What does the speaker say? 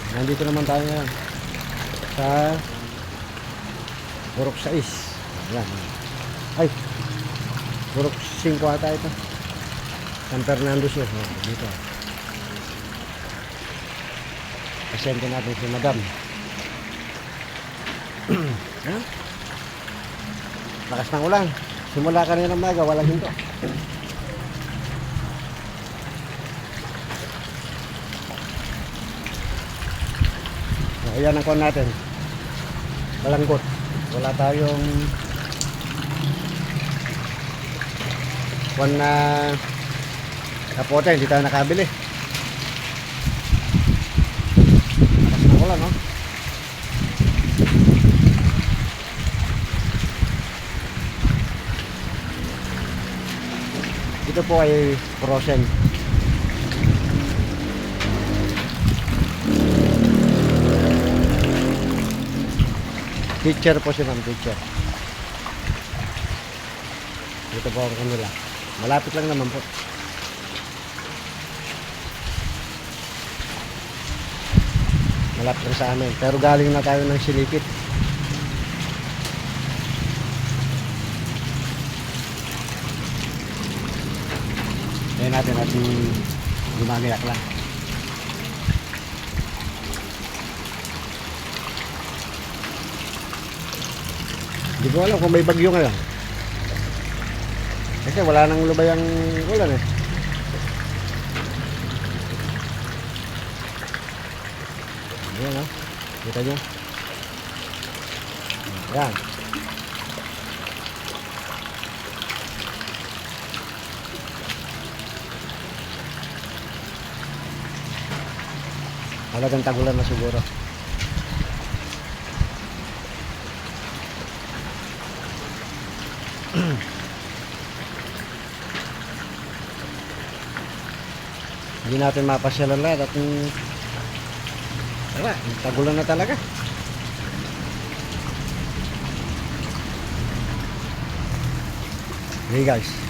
Nandito naman tayo ngayon sa Purok 6. Ayan. Ay, Purok 5 ata ito. San Fernando Sur. Dito. Pasente natin si Madam. Ayan. Lakas ng ulan. Simula kanina ng maga, walang hinto. Ayan ang kuwan natin. Balanggot. Wala tayong kuwan na kapote. Hindi tayo nakabili. Lakas ng ulan, no? Ito po ay frozen. Teacher po si ma'am, teacher. Ito po ang kanila. Malapit lang naman po. Malapit lang sa amin. Pero galing na tayo ng Silipit. Ayan natin at gumagayak lang. Hindi ko alam kung may bagyo ngayon. Kasi wala nang lubayang ulan eh. Ayan o. Kita nyo. Ayan. Talagang tagulan na siguro. Hindi natin mapasyalan lahat at wala, tagulan na talaga. Okay guys.